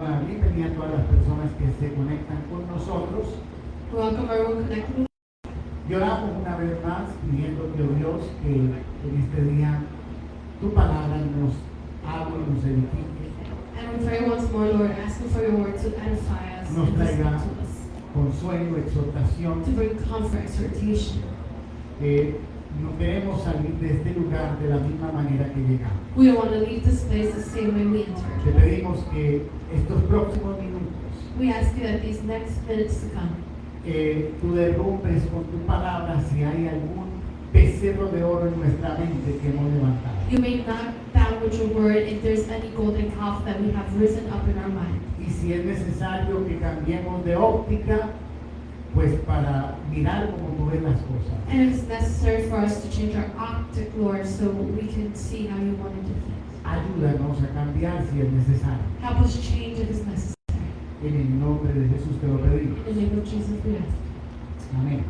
Bienvenida a todas las personas que se conectan con nosotros. Welcome everyone connected. Y oramos una vez más pidiendo que Dios que en este día tu palabra nos hable y nos edifique, And we pray once more, Lord, asking for your word to edify us nos and to speak traiga to us, consuelo, exhortación. to bring comfort, exhortation. No queremos salir de este lugar de la misma manera que llegamos. We don't want to leave this place the same way we Te entered. pedimos que estos próximos minutos We ask you that these next minutes to come, tú derrumbes con tu palabra si hay algún becerro de oro en nuestra mente que hemos levantado. you may knock down with your word if there's any golden calf that we have risen up in our mind. Y si es necesario que cambiemos de óptica, pues para mirar como tú ves las cosas. And it is necessary for us to change our optic, Lord, so we can see how you want to do things. Ayúdanos a cambiar si es necesario. Help us change if it's necessary. En el nombre de Jesús te lo pedimos. In the name of Jesus, we ask. Amén.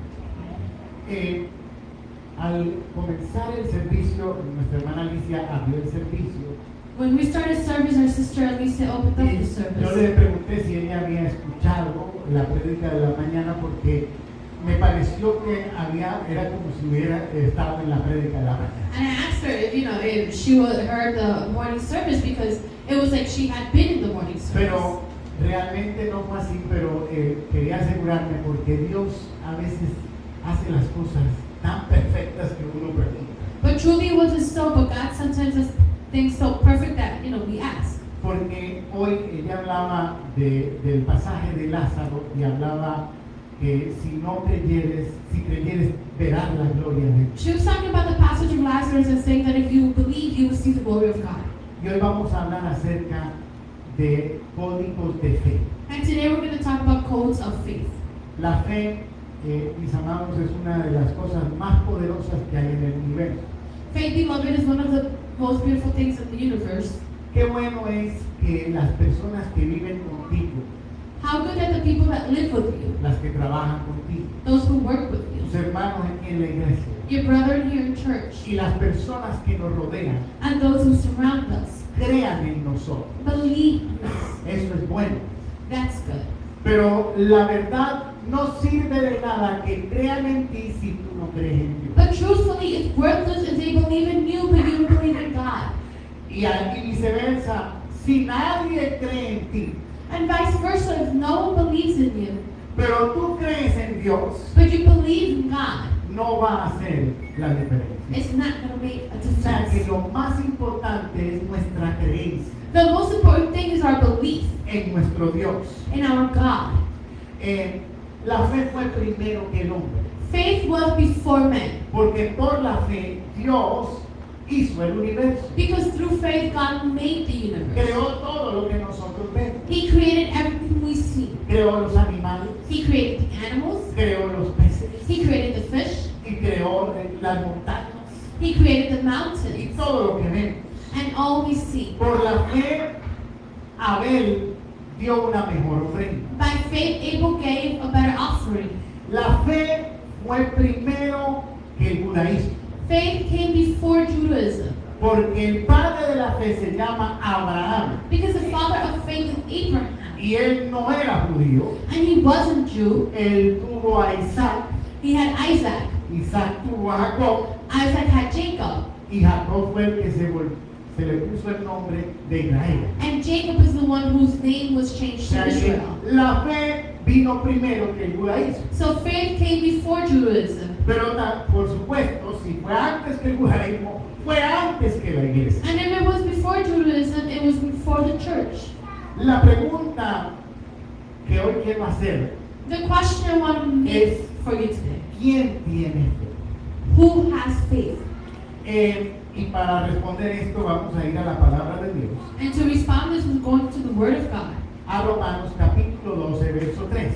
Al comenzar el servicio, nuestra hermana Alicia abrió el servicio. When we started service, our sister Alicia opened up the Y yo service. le pregunté si ella había escuchado la prédica de la mañana porque me pareció que era como si hubiera estado en la prédica de la mañana. And I asked her if she heard the morning service because it was like she had been in the morning service. Pero realmente no fue así, pero quería asegurarme porque Dios a veces hace las cosas tan perfectas que uno pregunta. But truly it wasn't so, but God sometimes does things so perfect that, we ask. Porque hoy ella hablaba del pasaje de Lázaro y hablaba que si creyeres, verás la gloria de Dios. She was talking about the passage of Lazarus and saying that if you believe, you will see the glory of God. Y hoy vamos a hablar acerca de códigos de fe. And today we're going to talk about codes of faith. La fe, mis amados, es una de las cosas más poderosas que hay en el universo. Faith, beloved, is one of the most beautiful things in the universe. Qué bueno es que las personas que viven contigo, How good are the people that live with you, las que trabajan contigo, those who work with tus you, hermanos aquí en la iglesia your brethren here in church, y las personas que nos rodean, and those who surround us. crean en nosotros. Believe us. Eso es bueno. That's good. Pero la verdad no sirve de nada que crean en ti si tú no crees en Dios. But truthfully, it's worthless if they believe in you, but you don't believe in God. Y viceversa, si nadie cree en ti, And vice versa, if no one believes in you, pero tú crees en Dios, but you believe in God, no va a hacer la diferencia. it's not going to make a O sea que difference. lo más importante es nuestra creencia The most important thing is our belief en nuestro Dios. in our God. La fe fue primero que el hombre, Faith was before man, porque por la fe Dios hizo el universo, because through faith, God made the universe. creó todo lo que nosotros vemos, He created everything we see. creó los animales, He created the animals, creó los peces He created the fish, y creó las montañas He created the y mountains, todo lo que vemos. and all we see. Por la fe Abel dio una mejor ofrenda. By faith, Abel gave a better offering. La fe fue primero que el judaísmo, Faith came before Judaism, porque el padre de la fe se llama Abraham because the father of faith is Abraham, y él no era judío. and he wasn't Jew. Él tuvo a Isaac, He had Isaac. Isaac tuvo a Jacob Isaac had Jacob, y Jacob fue el que se le puso el nombre de Israel. and Jacob is the one whose name was O changed sea to que Israel. la fe vino primero que el judaísmo. So faith came before Judaism, Pero por supuesto, si fue antes que el judaísmo, fue antes que la iglesia. and if it was before Judaism, it was before the church. La pregunta que hoy quiero hacer, The question I want to make for you today: ¿quién tiene fe? who has faith? Y para responder esto vamos a ir a la palabra de Dios, And to respond to this, we're going to the Word of God. a Romanos capítulo 12, verso 3.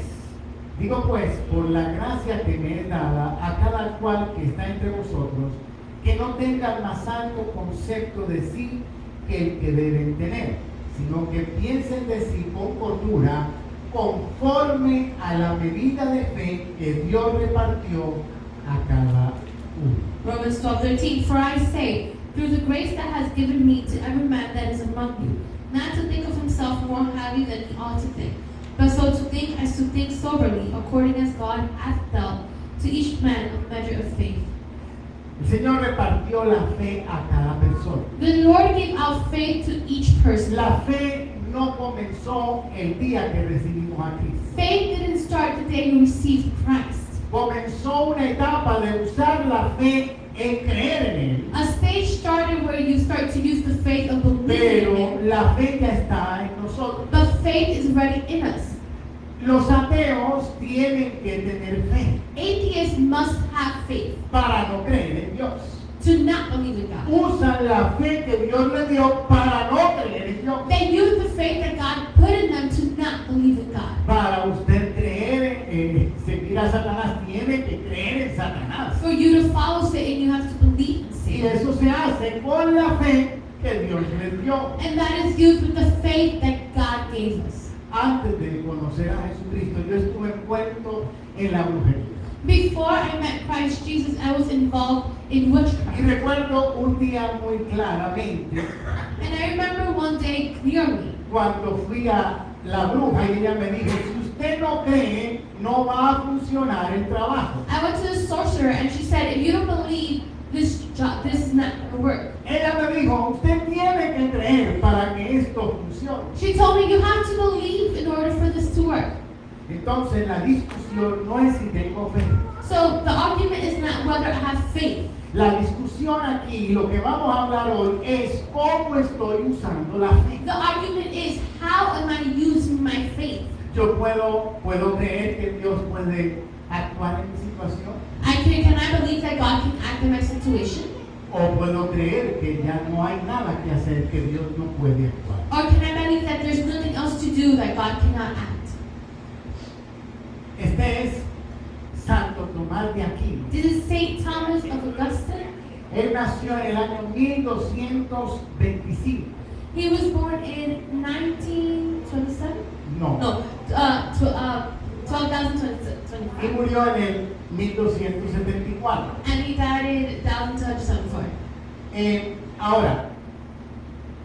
Digo pues, por la gracia que me es dada a cada cual que está entre vosotros, que no tenga más alto concepto de sí que el que deben tener, sino que piensen de sí con cordura, conforme a la medida de fe que Dios repartió a cada uno. Romans 12:13. For I say, through the grace that has given me to every man that is among you, not to think of himself more highly than he ought to think, but so to think as to think soberly, according as God hath dealt to each man a measure of faith. El Señor repartió la fe a cada persona. The Lord gave out faith to each person. La fe no comenzó el día que recibimos a Cristo. Faith didn't start the day we received Christ. Comenzó una etapa de usar la fe en creer en Él. A stage started where you start to use the faith of believing in Pero Him. la fe ya está en nosotros. But faith is already in us. Los ateos tienen que tener fe Atheists must have faith para no creer en Dios. to not believe in God. Usan la fe que Dios le dio para no creer en Dios. They use the faith that God put in them to not believe in God. Para usted creer en seguir a Satanás, tiene que creer en Satanás. For you to follow Satan, you have to believe in Y Satan. eso se hace con la fe que Dios les dio. And that is used with the faith that God gave us. Antes de conocer a Jesucristo, yo estuve envuelto en la brujería. Before I met Christ Jesus, I was involved in Y witchcraft. recuerdo un día muy claramente And I remember one day clearly, cuando fui a la bruja y ella me dijo, si usted no cree, no va a funcionar el trabajo. I went to the sorcerer and she said, if you don't believe this job, this is not going to work. Ella me dijo, usted tiene que creer para que esto funcione. She told me, you have to believe in order for this to work. Entonces la discusión no es si tengo fe. So the argument is not whether I have faith. La discusión aquí, lo que vamos a hablar hoy, es cómo estoy usando la fe. The argument is, how am I using my faith? Yo puedo creer que Dios puede actuar en mi situación, Can I believe that God can act in my situation? o puedo creer que ya no hay nada que hacer, que Dios no puede actuar. Or can I believe that there's nothing else to do that God cannot act? Este es Santo Tomás de Aquino. This is St. Thomas of Augustine. Él nació en el año 1225. He was born in 1927? No. No, 12,025. Y murió en el 1274. And he died in 1274. Ahora,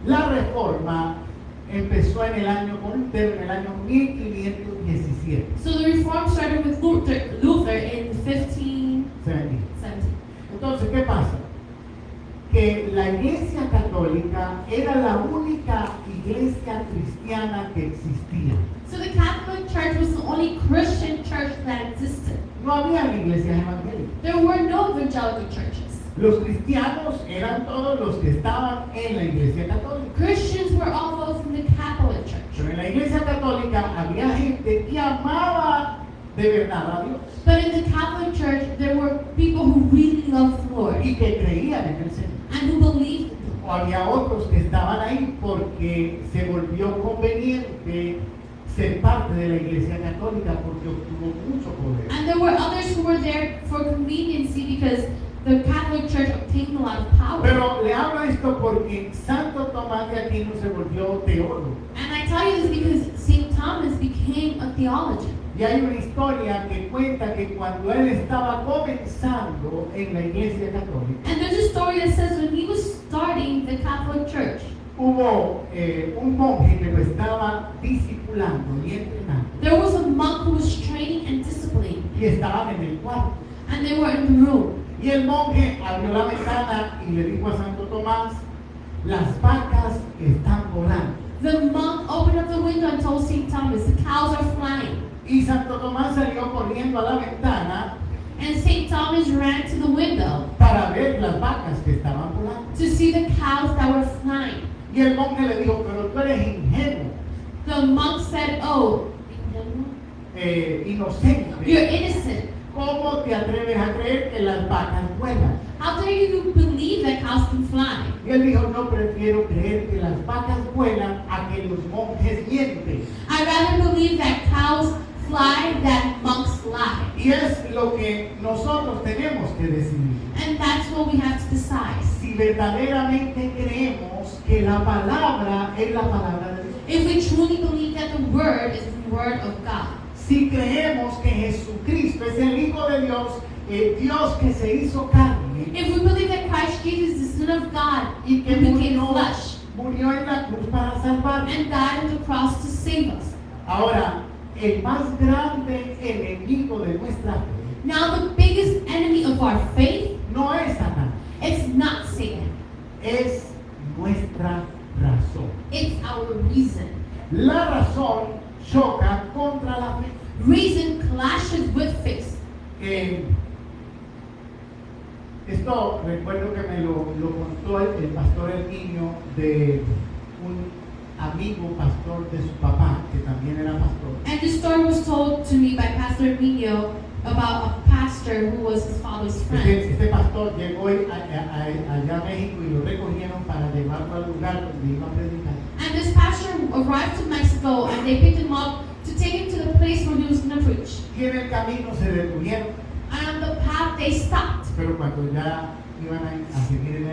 la reforma empezó en el año 1517. So the reform started with Luther in 1517. Entonces, ¿qué pasa? Que la Iglesia Católica era la única iglesia cristiana que existía. So the Catholic Church was the only Christian church that existed. No había iglesias evangélicas. There were no evangelical churches. Los cristianos eran todos los que estaban en la Iglesia Católica. Christians were all those in the Catholic Church. Pero en la Iglesia Católica había gente que amaba de verdad a Dios But in the Catholic Church, there were people who really loved the Lord y que creían en el Señor. and who believed in Him. O había otros que estaban ahí porque se volvió conveniente ser parte de la Iglesia Católica porque obtuvo mucho poder. And there were others who were there for conveniency because the Catholic Church obtained a lot of power. Pero le hablo esto porque Santo Tomás de Aquino se volvió teólogo. And I tell you this because St. Thomas became a theologian. Y hay una historia que cuenta que cuando él estaba comenzando en la Iglesia Católica, And there's a story that says when he was starting the Catholic Church, hubo un monje que lo estaba discipulando y entrenando. there was a monk who was training and disciplining, Y estaban en el cuarto. and they were in the room. Y el monje abrió la ventana y le dijo a Santo Tomás, las vacas están volando. The monk opened up the window and told St. Thomas, the cows are flying. Y Santo Tomás salió corriendo a la ventana And St. Thomas ran to the window para ver las vacas que estaban volando. to see the cows that were flying. Y el monje le dijo, pero tú eres ingenuo, The monk said, oh, inocente. you're innocent. ¿Cómo te atreves a creer que las vacas vuelan? How dare you believe that cows can fly? Y él dijo, no prefiero creer que las vacas vuelan a que los monjes mienten. I'd rather believe that cows fly than monks lie. Y es lo que nosotros tenemos que decidir. And that's what we have to decide. Si verdaderamente creemos que la palabra es la palabra de Dios. If we truly believe that the Word is the Word of God. Si creemos que Jesucristo es el Hijo de Dios, el Dios que se hizo carne If we believe that Christ Jesus is the Son of God y que who became murió flesh murió en la cruz para salvarnos. and died on the cross to save us. Ahora, el más grande enemigo de nuestra fe Now the biggest enemy of our faith, no es Satanás, it's not Satan. es nuestra razón. It's our reason. La razón choca contra la fe. Reason clashes with faith. Esto recuerdo que me lo contó el pastor El Niño de un amigo pastor de su papá, que también era pastor. And this story was told to me by Pastor Nino about a pastor who was his father's friend. Este pastor llegó allá a México y lo recogieron para llevarlo al lugar donde iba a predicar. And this pastor arrived to Mexico and they picked him up to take him to the place where he was going to preach. Y en el camino se detuvieron, And on the path they stopped. pero cuando ya iban a seguir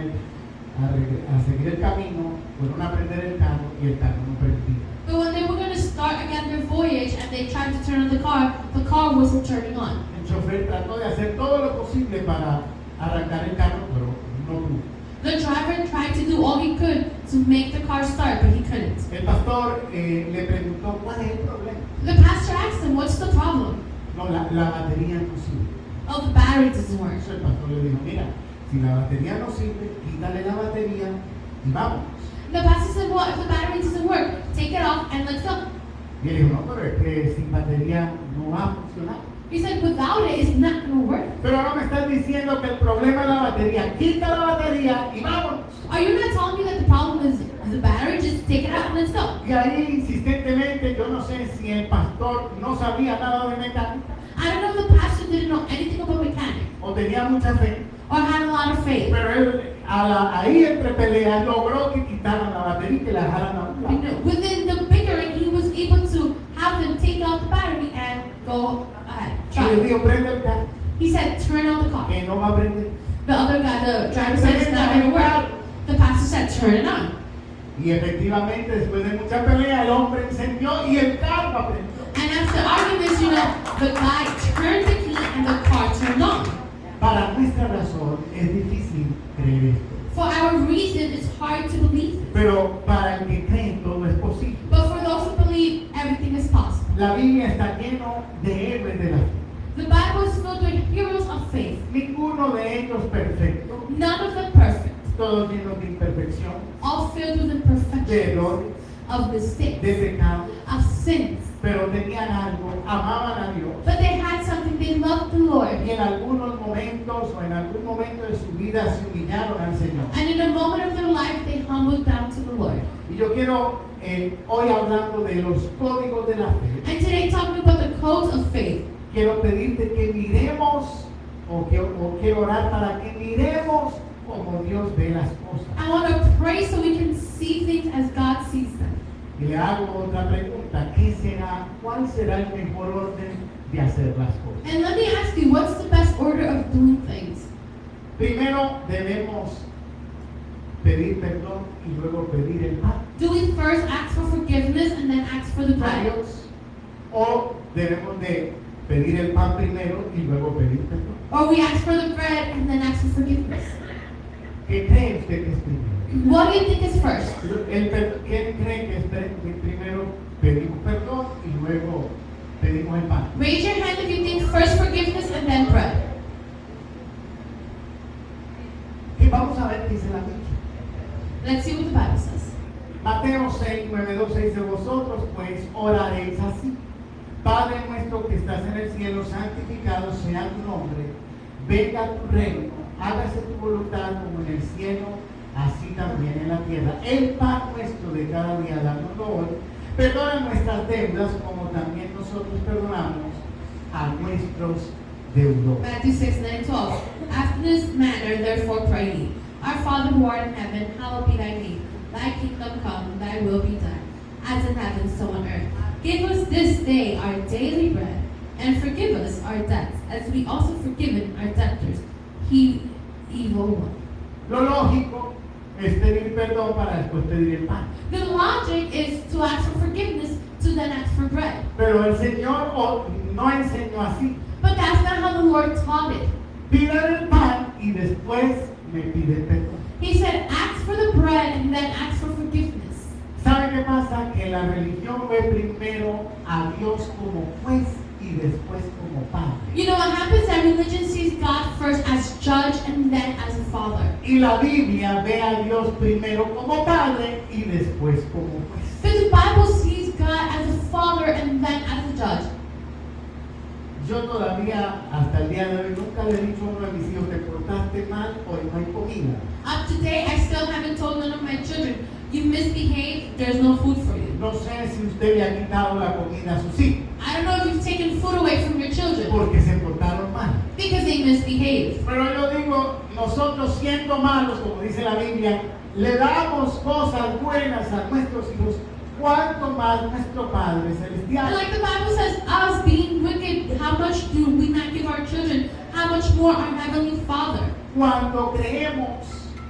a seguir el camino, fueron a prender el carro y el carro no prendía. But when they were going to start again their voyage and they tried to turn on the car wasn't turning on. El chofer trató de hacer todo lo posible para arrancar el carro, pero no pudo. The driver tried to do all he could to make the car start, but he couldn't. El pastor le preguntó cuál es el problema. The pastor asked him, "What's the problem?" No, la batería no sirve. "Oh, the battery doesn't work." Eso el pastor le dijo, mira, si la batería no sirve, quítale la batería y vamos. The pastor said, "Well, if the battery doesn't work, take it off and let's go." Y él dijo, no, pero es que sin batería no va a funcionar. He said, "Without it, it's not going to work." Pero no me estás diciendo que el problema es la batería. Quita la batería y vámonos. Are you not telling me that the problem is the battery? Just take it out and let's go. Y ahí insistentemente, yo no sé si el pastor no sabía nada de mecánica I don't know if the pastor didn't know anything about mechanics o tenía mucha fe. or had a lot of faith. Pero él, ahí entre peleas, logró que quitaran la batería y que la dejaran a un You lado. know, within the bickering, he was able to have them take out the battery and go ahead. Y le Try. dijo, prende el carro, He said, "Turn on the car." que no va a prender. The other guy, the driver said, "It's not going to work." The pastor said, "Turn it on." Y efectivamente, después de mucha pelea, el hombre encendió y el carro aprendió. And after arguments, the guy turned the key and the car turned on. Para nuestra razón es difícil creer esto. For our reason, it's hard to believe it. Pero para el que cree, todo es posible. But for those who believe, everything is possible. La Biblia está lleno de héroes de la fe. The Bible is filled with heroes of faith. Ninguno de ellos perfecto, None of them perfect. todos llenos de imperfección, All filled with de imperfections, errores, of mistakes, de pecado, of sins. pero tenían algo, amaban a Dios. But they had something. They loved the Lord. Y en algunos momentos o en algún momento de su vida se humillaron al Señor. And in a moment of their life, they humbled down to the Lord. Y yo quiero hoy hablando de los códigos de la fe, And today, talking about the codes of faith, quiero pedirte que miremos o quiero orar para que miremos como Dios ve las cosas. I want to pray so we can see things as God sees them. Y le hago otra pregunta, ¿cuál será el mejor orden de hacer las cosas? And let me ask you, what's the best order of doing things? Primero debemos pedir perdón y luego pedir el perdón Do we first ask for forgiveness and then ask for the a bread? Dios, o debemos de pedir el pan primero y luego pedir perdón. Or we ask for the bread and then ask for forgiveness? ¿Qué cree usted que es primero? What do you think is first? ¿Quién cree que primero pedimos perdón y luego pedimos el pan? Raise your hand if you think first forgiveness and then bread. Y vamos a ver qué dice la Biblia. Let's see what the Bible says. Mateo 6, 9, 12 dice, vosotros pues oraréis así. Padre nuestro que estás en el cielo, santificado sea tu nombre. Venga tu reino, hágase tu voluntad como en el cielo, así también en la tierra. El pan nuestro de cada día, dánoslo hoy. Perdona nuestras deudas como también nosotros perdonamos a nuestros deudores. Matthew 6, 9, and 12. After this manner, therefore, pray ye. Our Father who art in heaven, hallowed be thy name. Thy kingdom come, thy will be done, as in heaven, so on earth. Give us this day our daily bread, and forgive us our debts, as we also forgiven our debtors. He evil one. Lo lógico es pedir perdón para después pedir el pan. The logic is to ask for forgiveness, to then ask for bread. Pero el Señor no enseñó así. But that's not how the Lord taught it. Pidan el pan y después me pide perdón. He said, ask for the bread and then ask for forgiveness. ¿Sabe qué pasa? Que la religión ve primero a Dios como juez y después como padre. You know what happens? That religion sees God first as judge and then as a father. Y la Biblia ve a Dios primero como padre y después como juez. But the Bible sees God as a father and then as a judge. Yo todavía, hasta el día de hoy, nunca le he dicho a uno de mis hijos, te portaste mal, hoy no hay comida. Up to date, I still haven't told none of my children, you misbehaved, there's no food for you. No sé si usted le ha quitado la comida a sus hijos, I don't know if you've taken food away from your children porque se portaron mal. because they misbehaved. Pero yo digo, nosotros siendo malos, como dice la Biblia, le damos cosas buenas a nuestros hijos, cuanto más nuestro Padre And Celestial. like the Bible says, us being wicked, how much do we not give our children? How much more our Heavenly Father? Cuando creemos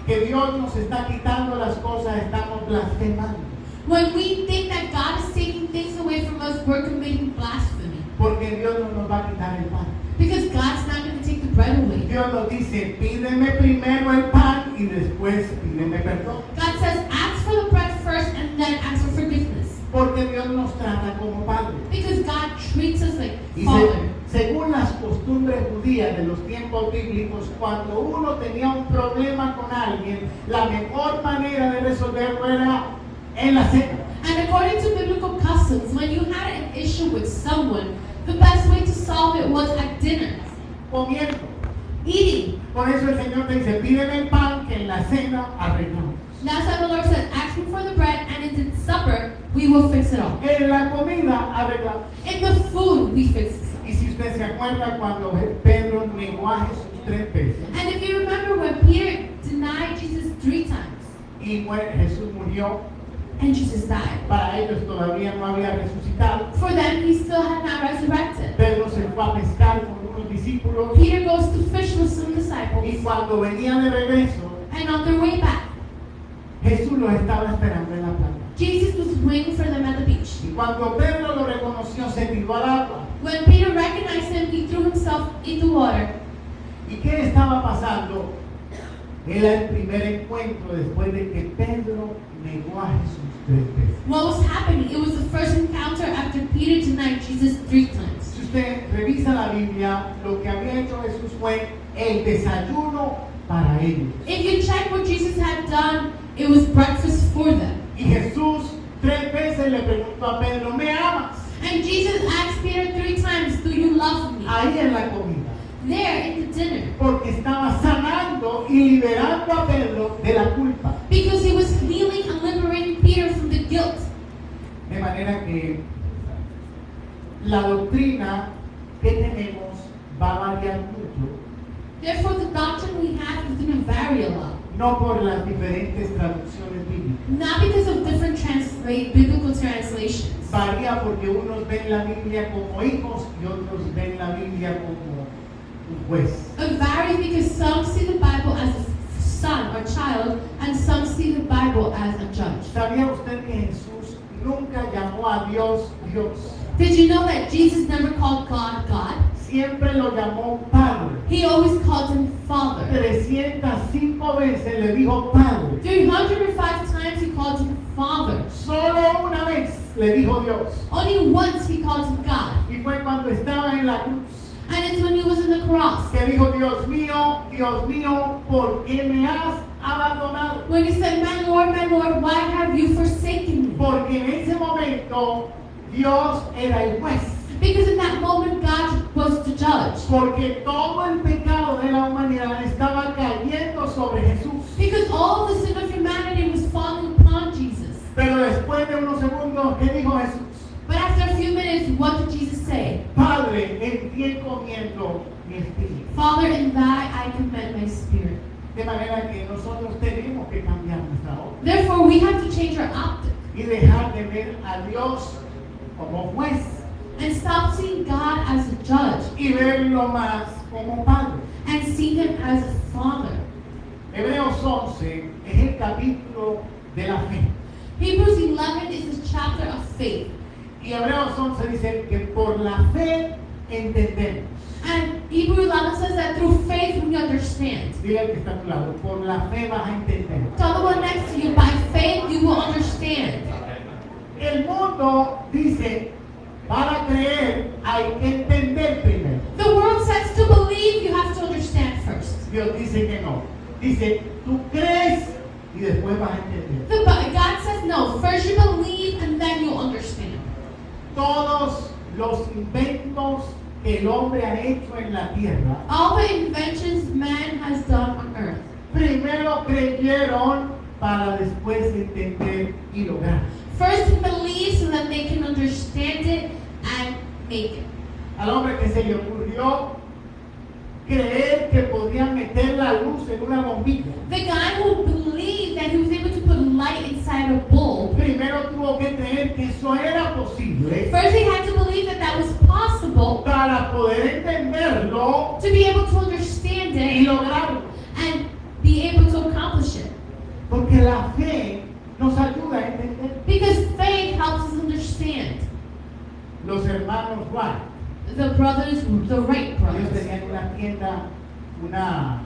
que Dios nos está quitando las cosas, estamos blasfemando. When we think that God is taking things away from us, we're committing blasphemy. Porque Dios no nos va a quitar el pan. Because God's not going to take the bread away. Dios nos dice, pídeme primero el pan y después pídeme perdón. God says, ask for the bread first and then ask for forgiveness. Porque Dios nos trata como padre. Because God treats us like Y Father. según las costumbres judías de los tiempos bíblicos, cuando uno tenía un problema con alguien, la mejor manera de resolverlo era en la cena. And according to biblical customs, when you had an issue with someone, the best way to solve it was at dinner, Comiendo. eating. Por eso el Señor te dice, pídeme el pan que en la cena arreglamos. That's why the Lord said, ask me for the bread, and in the supper, we will fix it all. En la comida arreglamos. In the food, we fix it. Y si usted se acuerda cuando Pedro negó a Jesús 3 veces And if you remember when Peter denied Jesus 3 times, y Jesús murió, and Jesus died, para ellos todavía no había resucitado. for them, he still had not resurrected. Pedro se fue a pescar con unos discípulos Peter goes to fish with some y disciples, cuando venía de regreso, and on their way back, Jesús los estaba esperando en la playa. Jesus was waiting for them at the beach. Y cuando Pedro lo reconoció, se tiró al agua. When Peter recognized him, he threw himself in the water. ¿Y qué estaba pasando? Era el primer encuentro después de que Pedro negó a Jesús 3 veces. What was happening? It was the first encounter after Peter denied Jesus 3 times. Si usted revisa la Biblia, lo que había hecho Jesús fue el desayuno para ellos. If you check what Jesus had done, it was breakfast for them. Y Jesús 3 veces le preguntó a Pedro, ¿me amas? And Jesus asked Peter 3 times, do you love me? Ahí en la comida. There in the dinner. Porque estaba sanando y liberando a Pedro de la culpa. Because he was healing and liberating Peter from the guilt. De manera que la doctrina que tenemos va a variar mucho, Therefore, the doctrine we have is going to vary a lot. no por las diferentes traducciones bíblicas. Not because of different biblical translations. Varía porque unos ven la Biblia como hijos y otros ven la Biblia como un juez. It varies because some see the Bible as a son or child, and some see the Bible as a judge. ¿Sabía usted que Jesús nunca llamó a Dios Dios? Did you know that Jesus never called God God? Siempre lo llamó Padre. He always called him Father. 305 veces le dijo Padre. 305 times he called him Father. Solo una vez le dijo Dios. Only once he called him God. Y fue cuando estaba en la cruz. And it's when he was on the cross. Que dijo, Dios mío, ¿por qué me has abandonado? When he said, my Lord, why have you forsaken me? Porque en ese momento Dios era el juez. Because in that moment, God was the judge. Porque todo el pecado de la humanidad estaba cayendo sobre Jesús. Because all the sin of humanity was falling upon Jesus. Pero después de unos segundos, ¿qué dijo Jesús? But after a few minutes, what did Jesus say? Padre, en ti encomiendo mi espíritu. Father, in thy I commend my spirit. De manera que nosotros tenemos que cambiar nuestra obra Therefore, we have to change our optic y dejar de ver a Dios como juez and stop seeing God as a judge y verlo más como Padre. and see him as a father. Hebreos 11 es el capítulo de la fe. Hebrews 11 is the chapter of faith. Y Hebreos 11 dice que por la fe entendemos. And Hebrews 11 says that through faith we understand. Dile al que está a tu lado, por la fe vas a entender. Tell the one next to you, by faith you will understand. El mundo dice, para creer hay que entender primero. The world says to believe, you have to understand first. Dios dice que no. Dice, tú crees y después vas a entender. God says no. First you believe and then you'll understand. Todos los inventos que el hombre ha hecho en la tierra, All the inventions man has done on earth, primero creyeron para después entender y lograr. first he believes so that they can understand it and make it. Al hombre que se le ocurrió creer que podían meter la luz en una bombilla, The guy who believed that he was able to put light inside a bulb, primero tuvo que creer que eso era posible first he had to believe that that was possible para poder entenderlo to be able to understand y it lograrlo. and be able to accomplish it. Porque la fe nos ayuda a entender. Because faith helps us understand. Los hermanos Wright, The brothers, the Wright ellos brothers, tenían una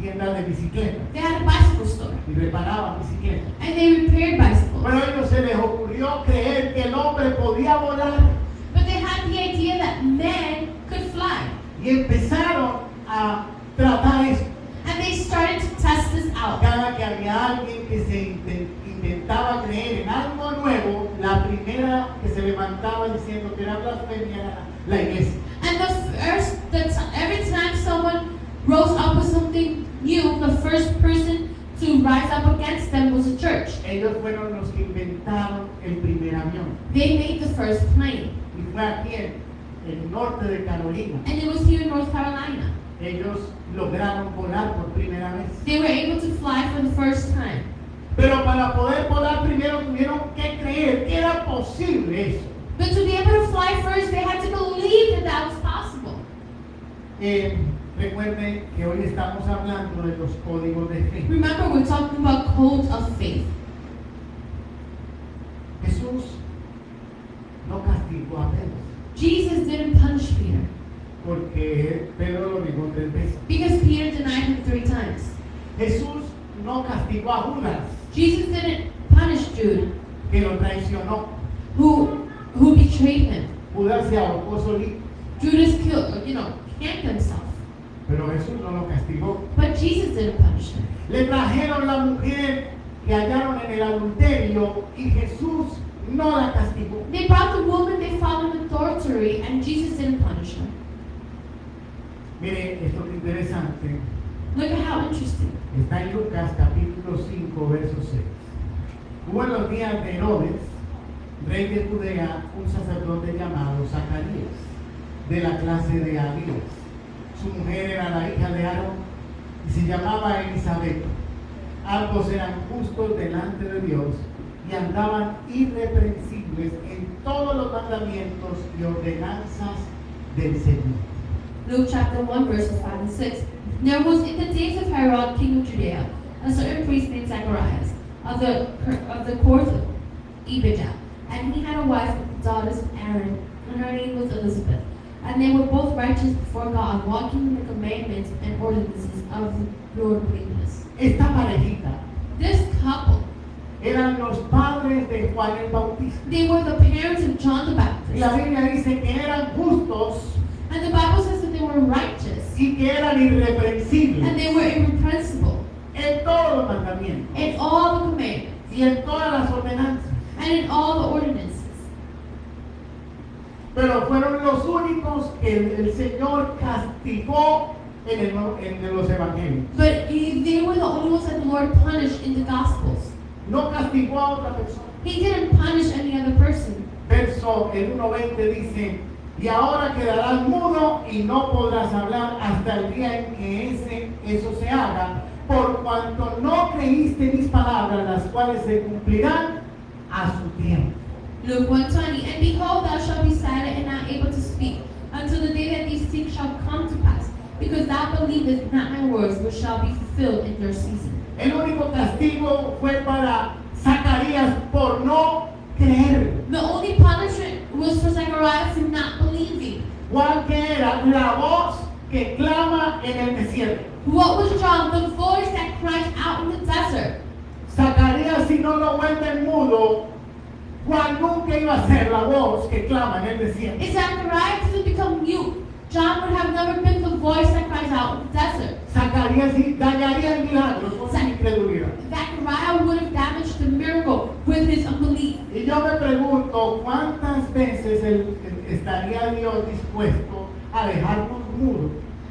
tienda de bicicletas they had a bicycle store y reparaban bicicletas. and they repaired bicycles. Pero a ellos se les ocurrió creer que el hombre podía volar But they had the idea that men could fly. y empezaron a tratar esto. And they started to test this out. Cada que había alguien que se intentaba creer en algo nuevo, la primera que se levantaba diciendo que era blasfemia era la iglesia. And every time someone rose up with something new, the first person to rise up against them was a church. Ellos fueron los que inventaron el primer avión. They made the first plane. Y fue aquí en el norte de Carolina. And it was here in North Carolina. Ellos lograron volar por primera vez. They were able to fly for the first time. Pero para poder volar primero tuvieron que creer que era posible eso. But to be able to fly first, they had to believe that that was possible. Recuerden que hoy estamos hablando de los códigos de fe. Remember, we're talking about codes of faith. Jesús no castigó a Pedro, Jesus didn't punish Peter porque Pedro lo negó 3 veces. because Peter denied him 3 times. Jesús no castigó a Judas, Jesus didn't punish Jude, que lo traicionó. who betrayed him. Judas se ahorcó solito, Judas hanged himself. pero Jesús no lo castigó. But Jesus didn't punish him. Le trajeron la mujer que hallaron en el adulterio y Jesús no la castigó. They brought the woman they found in adultery, and Jesus didn't punish her. Mire, esto es interesante. Look at how interesting. Está en Lucas capítulo 5, verso 6. Hubo en los días de Herodes, rey de Judea, un sacerdote llamado Zacarías, de la clase de Abías. Su mujer era la hija de Aarón y se llamaba Elizabeth. Ambos eran justos delante de Dios y andaban irreprensibles en todos los mandamientos y ordenanzas del Señor. Luke chapter 1, verses 5 and 6. There was in the days of Herod, king of Judea, a certain priest named Zacharias, of the court of Abijah, and he had a wife of the daughters of Aaron, and her name was Elizabeth. And they were both righteous before God, walking in the commandments and ordinances of the Lord blameless. Esta parejita This couple, eran los padres de Juan el Bautista. they were the parents of John the Y la Baptist. Biblia dice que eran justos And the Bible says that they were righteous, y que eran irreprensibles and they were irrepressible en todos los mandamientos in all the commandments y en todas las ordenanzas. and in all the ordinances. Pero fueron los únicos que el Señor castigó en los evangelios. But they were the only ones that the Lord punished in the Gospels. No castigó a otra persona. He didn't punish any other person. Verso el 1:20 dice: y ahora quedarás mudo y no podrás hablar hasta el día en que eso se haga, por cuanto no creíste mis palabras, las cuales se cumplirán a su tiempo. Luke 1:20. And behold, thou shalt be silent and not able to speak until the day that these things shall come to pass, because thou believest not my words, which shall be fulfilled in their season. El único castigo fue para Zacarías por no creer. The only punishment was for Zacharias for not believing. ¿Cuál que era? La voz que clama en el desierto. What was John? The voice that cried out in the desert. Zacarías, si no lo vuelven mudo, Juan nunca iba a ser la voz que clama en el desierto. If Zechariah didn't become mute, John would have never been the voice that cries out in the desert. Zacarías dañaría el milagro con su incredulidad. Zechariah would have damaged the miracle with his unbelief. Y yo me pregunto cuántas veces estaría Dios dispuesto a dejarnos mudos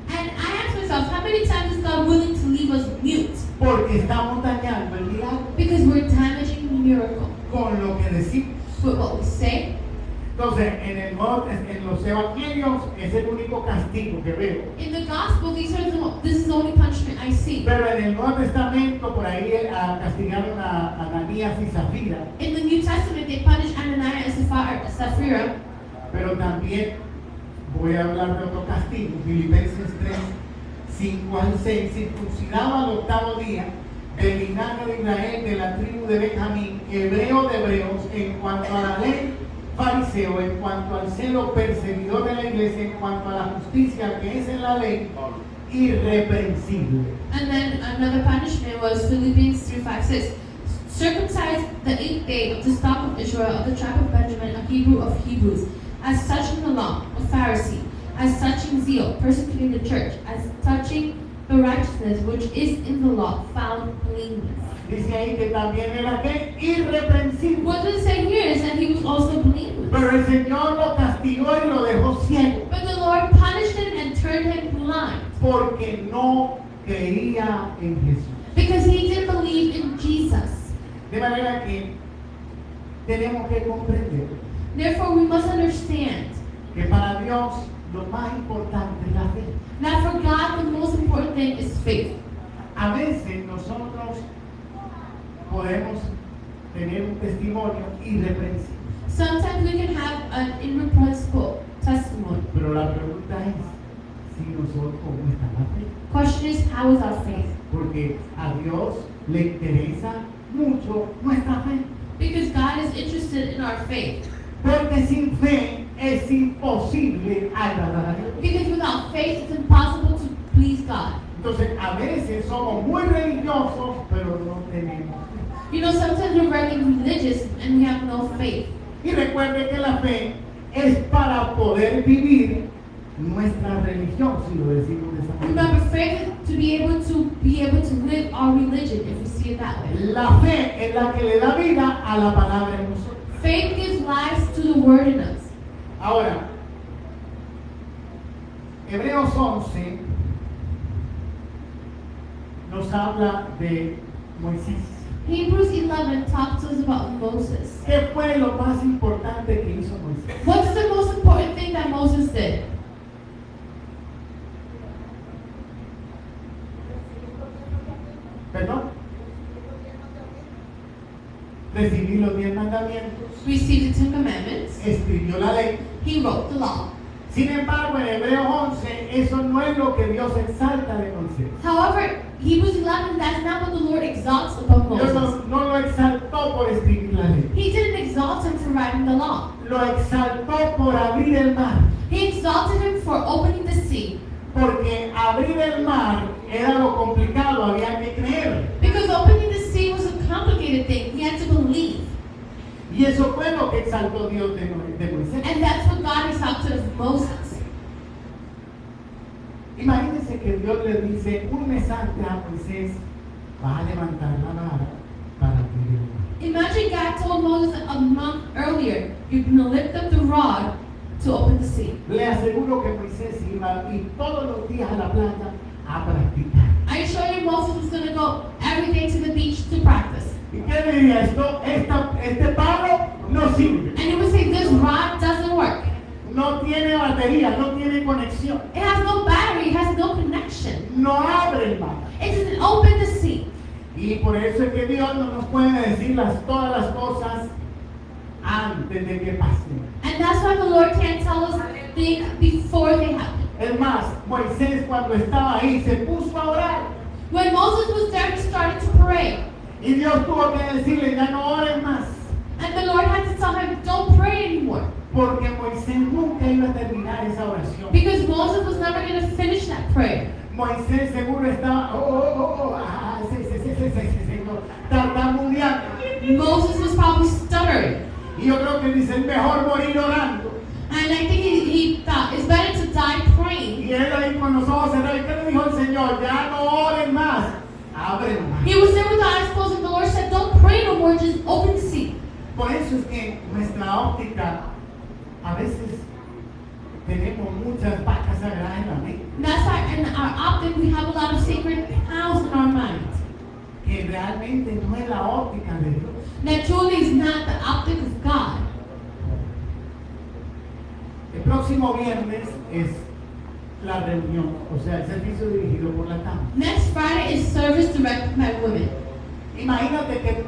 And I ask myself, how many times is God willing to leave us mute? porque estamos dañando el milagro Because we're damaging the miracle con lo que decimos. with what we say. Entonces, en los evangelios es el único castigo que veo. In the gospel, this is the only punishment I see. Pero en el Nuevo Testamento, por ahí castigaron a Ananías y Zafira. In the New Testament, they punish Ananias and Sapphira. Pero también voy a hablar de otro castigo. Filipenses 3, 5 al 6. Circuncidado al 8º día, del linaje de Israel, de la tribu de Benjamín, hebreo de hebreos, en cuanto a la ley, fariseo, en cuanto al celo, perseguidor de la iglesia, en cuanto a la justicia que es en la ley, irreprensible. And then another punishment was Philippians 3:5-6. Circumcised the 8th day of the stock of Israel, of the tribe of Benjamin, a Hebrew of Hebrews, as such in the law, a Pharisee, as such in zeal, persecuting the church, as touching the righteousness which is in the law, found blameless. Dice ahí que también era que irreprensible. What does it say here is that he was also blameless. Pero el Señor lo castigó y lo dejó ciego But the Lord punished him and turned him blind porque no creía en Jesús. because he didn't believe in Jesus. De manera que tenemos que comprender Therefore, we must understand que para Dios lo más importante es la fe. that for God, the most important thing is faith. A veces nosotros podemos tener un testimonio irreprensible, Sometimes we can have an irrepressible testimony. pero la pregunta es si nosotros cómo está la fe, Question is, how is our faith? porque a Dios le interesa mucho nuestra fe, Because God is interested in our faith. porque sin fe es imposible agradar a Dios. Because without faith, it's impossible to please God. Entonces a veces somos muy religiosos, pero no tenemos fe. You know, sometimes we're very religious and we have no faith. Y recuerde que la fe es para poder vivir nuestra religión, si lo decimos de esa manera. Remember, faith is to be able to live our religion, if we see it that way. La fe es la que le da vida a la palabra en nosotros. Faith gives life to the word in us. Ahora, Hebreos 11 nos habla de Moisés. Hebrews 11 talks to us about Moses. ¿Qué fue lo más importante que hizo Moisés? What's the most important thing that Moses did? ¿Perdón? Recibir los 10 mandamientos, Received the 10 Commandments. escribió la ley. He wrote the law. Sin embargo, en Hebreos 11, eso no es lo que Dios exalta de Moisés. However, Hebrews 11, that's not what the Lord exalts above Dios Moses. no lo exaltó por escribir la ley. He didn't exalt him for writing the law. Lo exaltó por abrir el mar. He exalted him for opening the sea. Porque abrir el mar era lo complicado, había que creer. Because opening the sea was a complicated thing. He had to believe. Y eso fue lo que exaltó Dios de Moisés. And that's what God exalted of Moses. Imagínense que Dios le dice un mes antes a Moisés, vas a levantar la vara para abrir el mar. Imagine God told Moses a month earlier, you're going to lift up the rod to open the sea. Le aseguro que Moisés iba a ir todos los días a la playa a practicar. I assure you Moses was going to go every day to the beach to practice. ¿Y qué diría esto? Este palo no sirve. And he would say, this rod doesn't work. No tiene batería, no tiene conexión. It has no battery, it has no connection. No abre el mar. It doesn't open the sea. Y por eso es que Dios no nos puede decir todas las cosas antes de que pasen. And that's why the Lord can't tell us things before they happen. Es más, Moisés cuando estaba ahí se puso a orar. When Moses was there, he started to pray. Y Dios tuvo que decirle, ya no ores más. And the Lord had to tell him, don't pray anymore. Porque Moisés nunca iba a terminar esa oración. Because Moses was never going to finish that prayer. Moisés seguro estaba, tartamudeando. Moses was probably stuttering. Y yo creo que dice, es mejor morir orando. And I think he thought it's better to die praying. Y él ahí con los ojos cerrados, ¿qué le dijo el Señor? Ya no oren más, abren más. He was there with the eyes closed, and the Lord said, don't pray no more, just open the sea. Por eso es que nuestra óptica, a veces tenemos muchas vacas sagradas en la mente, That's why in our optic we have a lot of sacred cows in our minds. que realmente no es la óptica de Dios. That truly is not the optic of God. El próximo viernes es la reunión, o sea, el servicio dirigido por la cama. Next Friday is service directed by women. Imagínate que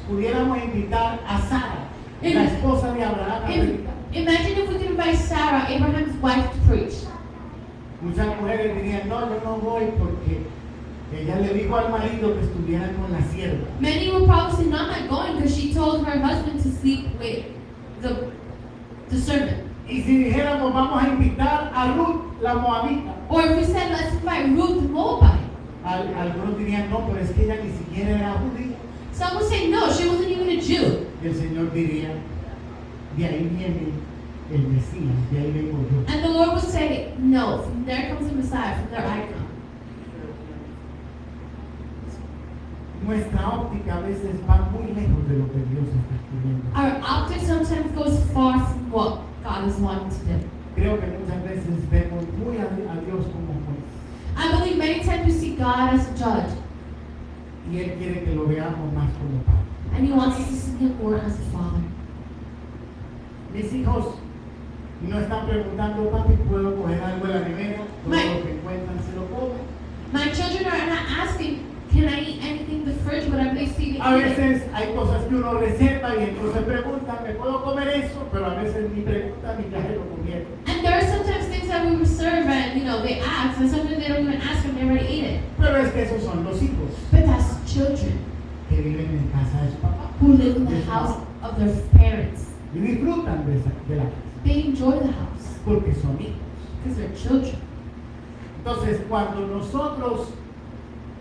pudiéramos invitar a Sara, la esposa de Abraham, a predicar. Imagine if we could invite Sarah, Abraham's wife, to preach. Muchas mujeres dirían, no, yo no voy porque ella le dijo al marido que estuviera con la sierva. Many will probably say, no, I'm not going because she told her husband to sleep with the servant. Y si dijéramos, vamos a invitar a Ruth, la moabita, Or if we said, let's invite Ruth the Moabite. algunos dirían, no, pero es que ella ni siquiera era judía. Some would say, no, she wasn't even a Jew. Y el Señor diría, de ahí viene el Mesías, de ahí vengo yo. And the Lord would say, no, from there comes the Messiah, from there I come. Nuestra óptica a veces va muy lejos de lo que Dios está escribiendo. Our optic sometimes goes far from what God is wanting to do. Creo que muchas veces vemos muy a Dios como juez. I believe many times we see God as a judge, Y Él quiere que lo veamos más como Padre. and He wants us to see Him more as a father. Mis hijos no están preguntando, papi, ¿puedo coger algo de la nevera? Todo My- lo que encuentran se lo comen. My children are not asking, can I eat anything in the fridge, whatever they see me A eat it. veces hay cosas que uno reserva y entonces preguntan, ¿me puedo comer eso? Pero a veces ni preguntan ni ya se lo comieron. And there are sometimes things that we reserve and, they ask, and sometimes they don't even ask and they already eat it. Pero es que esos son los hijos But that's children que viven en casa de su papá who live in the house of their parents. y disfrutan de la casa They enjoy the house porque son hijos. because they're children. Entonces, cuando nosotros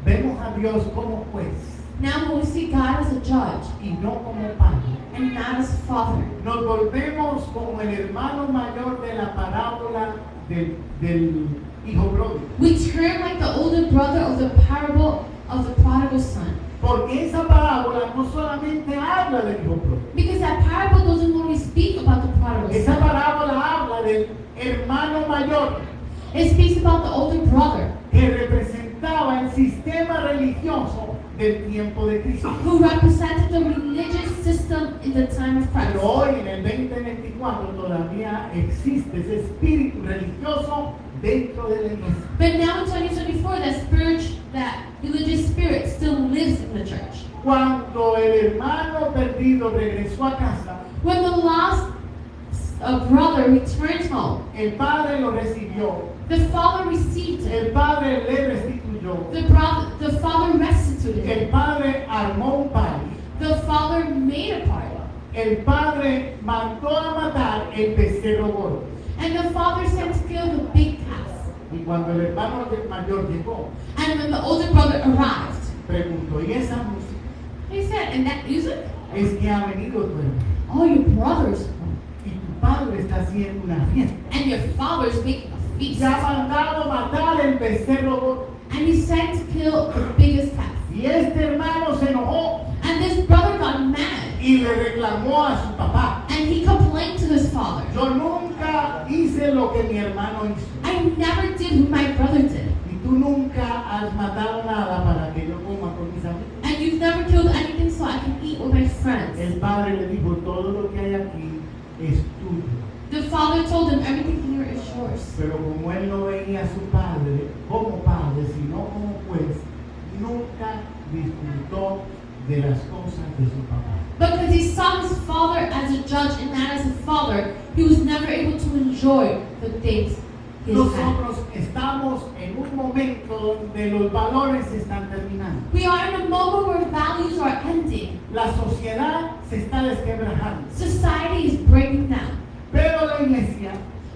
vemos a Dios como juez Now when we see God as a judge y no como padre, and not as a father, nos volvemos como el hermano mayor de la parábola del hijo pródigo. we turn like the older brother of the parable of the prodigal son. Porque esa parábola no solamente habla del hijo pródigo, Because that parable doesn't only speak about the prodigal esa son. parábola habla del hermano mayor It speaks about the older brother que representaba el sistema religioso del tiempo de Cristo. who represented the religious system in the time of Christ. Pero hoy en el 2024 todavía existe ese espíritu religioso dentro de la iglesia. But now in 2024, that religious spirit still lives in the church. Cuando el hermano perdido regresó a casa, When the lost brother returned home, el padre lo recibió, the father received him. el padre le restituyó, The father restituted him. el padre armó un party, The father made a party. el padre mandó a matar el becerro gordo. And the father sent to kill the big calf. Y cuando el hermano mayor llegó, And when the older brother arrived, preguntó, ¿y esa música? he said, and that music? Es que ha venido tu hermano Oh, your brother's y tu padre está haciendo una fiesta. and your father's making a feast. Y ha mandado matar el becerro gordo. And he sent to kill the biggest calf. Y este hermano se enojó And this brother got mad. y le reclamó a su papá. And he complained to his father. Yo nunca hice lo que mi hermano hizo. I never did what my brother did. Y tú nunca has matado nada para que yo coma con mis amigos. And you've never killed anything so I can eat with my friends. El padre le dijo, todo lo que hay aquí es tuyo. The father told him, everything here is yours. Pero como él no veía a su padre como padre, sino como juez, nunca disfrutó de las cosas de su papá. Because he saw his father as a judge and not as a father, he was never able to enjoy the things he had. Nosotros estamos en un momento donde los valores se están terminando. We are in a moment where values are ending. La sociedad se está desquebrajando. Society is breaking down. Pero la iglesia,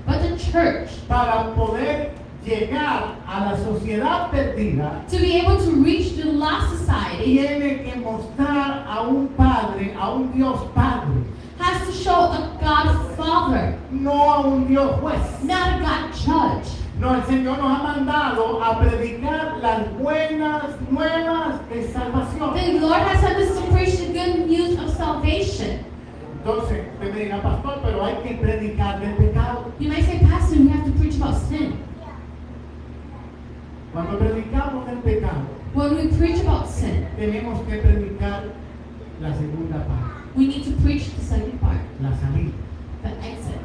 But the church, para poder llegar a la sociedad perdida, to be able to reach the lost society, tiene que mostrar a un padre, a un Dios Padre, has to show a God Father, no a un Dios juez. not a God Judge. No, el Señor nos ha mandado a predicar las buenas nuevas de salvación. The Lord has sent us to preach the good news of salvation. Entonces, usted me dirá, pastor, pero hay que predicar del pecado. You might say, Pastor, we have to preach about sin. Cuando predicamos del pecado, When we preach about sin, tenemos que predicar la segunda parte, we need to preach the second part, la salida. the exit.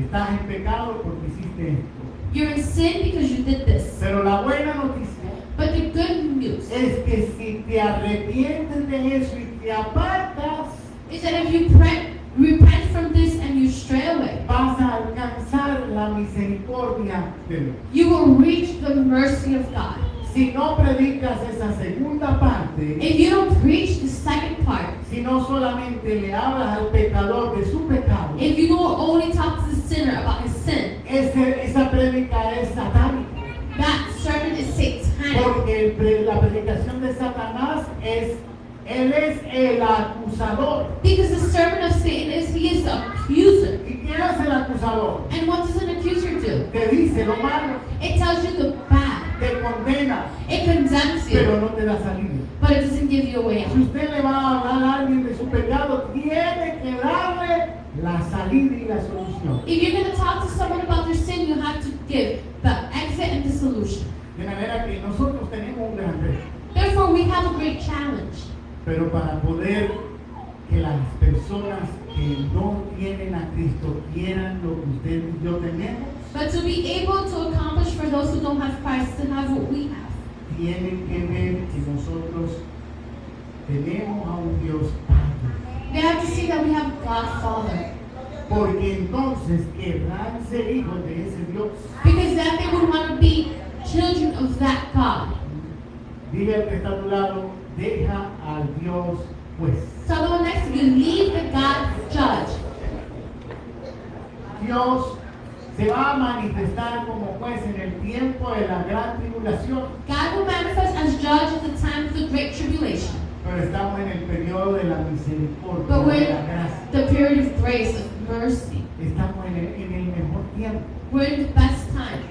Estás en pecado porque hiciste esto. You're in sin because you did this. Pero la buena noticia But the good news es que si te arrepientes de eso y te apartas, is that if you repent from this and you stray away, vas a alcanzar la misericordia de Dios. you will reach the mercy of God. Si no predicas esa segunda parte, If you don't preach the second part, si no solamente le hablas al pecador de su pecado, if you don't only talk to the sinner about his sin, esa prédica es satánica. that sermon is satanic. Porque la predicación de Satanás él es el acusador. Because the sermon of Satan is he is the accuser. ¿Y quién es el acusador? And what does an accuser do? Te dice lo malo, It tells you the bad. te condena, It condemns pero you, no te da salida. but it doesn't give you a way Si out. usted le va a hablar a alguien de su pecado, tiene que darle la salida y la solución. If you're going to talk to someone about their sin, you have to give the exit and the solution. De manera que nosotros tenemos un gran reto. Therefore, we have a great challenge. Pero para poder que las personas que no tienen a Cristo quieran lo que usted y yo tenemos, But to be able to accomplish for those who don't have Christ to have what we have, tienen que ver que nosotros tenemos a un Dios Padre. they have to see that we have God Father. Porque entonces querrán ser hijos de ese Dios. Because then they would want to be children of that God. Dile al que está a tu lado, deja al Dios juez. So the one next to you, leave the God Judge. Dios se va a manifestar como juez en el tiempo de la gran tribulación. God will manifest as judge at the time of the great tribulation. Pero estamos en el periodo de la misericordia, But we're de la in gracia. the period of grace, of mercy. Estamos en el mejor tiempo. We're in the best time.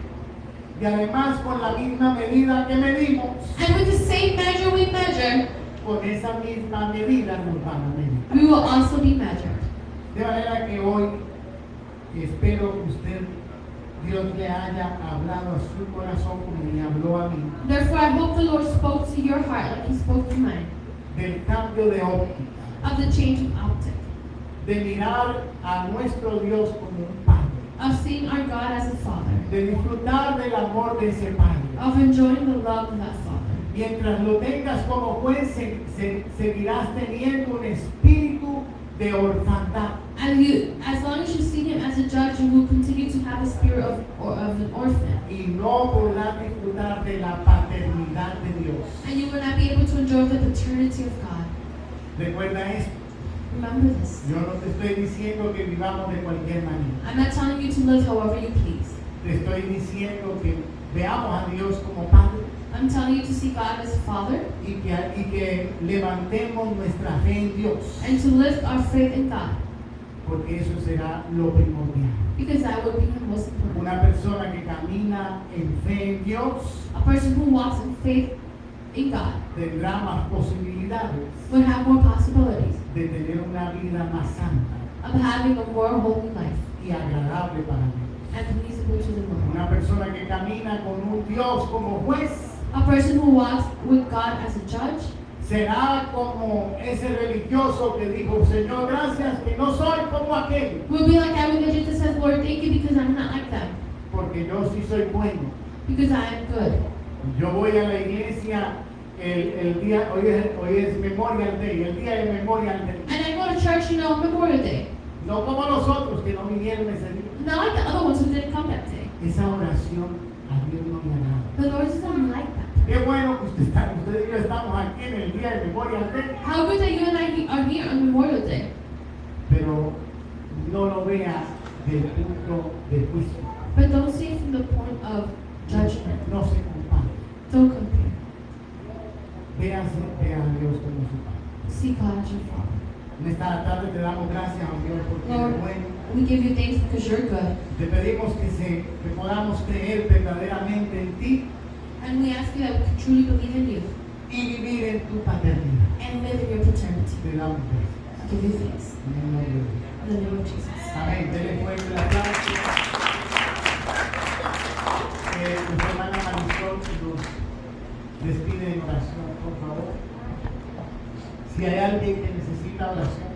Y además con la misma medida que medimos, And with the same measure we measure, con esa misma medida nos van a medir. we will also be measured. De manera que hoy espero que usted, Dios le haya hablado a su corazón como me habló a mí, Therefore, I hope the Lord spoke to your heart like He spoke to mine, del cambio de óptica, of the change of optic, de mirar a nuestro Dios como un Padre, of seeing our God as a Father, de disfrutar del amor de ese Padre. of enjoying the love of that Father. Mientras lo tengas como juez, seguirás teniendo un espíritu de orfandad. As long as you see Him as a judge, you will continue to have a spirit of an orphan. Y no podrás disfrutar de la paternidad de Dios. And you will not be able to enjoy the paternity of God. Recuerda esto, Remember this. yo no te estoy diciendo que vivamos de cualquier manera. I'm not telling you to live however you please. Te estoy diciendo que veamos a Dios como Padre I'm telling you to see God as Father y que levantemos nuestra fe en Dios, and to lift our faith in God, porque eso será lo primordial. because that will be the most important. Una persona que camina en fe en Dios A person who walks in faith in God tendrá más posibilidades would have more possibilities de tener una vida más santa of having a more holy life y agradable para Dios. and pleasable to the Lord. Una persona que camina con un Dios como juez A person who walks with God as a judge será como ese religioso que dijo, Señor, gracias que no soy como aquel, will be like that religion that says, Lord, thank you because I'm not like them, porque yo sí soy bueno. because I am good. Yo voy a la iglesia el día, hoy es Memorial Day, el día de Memorial Day. And I go to church, Memorial Day. No como los otros que no vinieron ese día. Not like the other ones who didn't come that day. Esa oración a Dios no le agrada. The Lord doesn't like that. Qué bueno que usted y yo estamos aquí en el día de Memorial Day, How good that you and I are here on Memorial Day, pero no lo vea del punto de juicio. but don't see it from the point of judgment. No se compare. Don't compare. Ve a Dios como su Padre. See God as your Father. En esta tarde te damos gracias a Dios porque Lord, eres bueno. we give you thanks because you're good. Te pedimos que podamos creer verdaderamente en ti And we ask you that we can truly believe in you y vivir en tu paternidad. and live in your paternity. Te damos gracias. I give you thanks. En el nombre de Dios. In the name of Jesus. Amén. Denle fuerte el aplauso. Nuestra hermana Marisol nos despide en oración, por favor. Si hay alguien que necesita oración,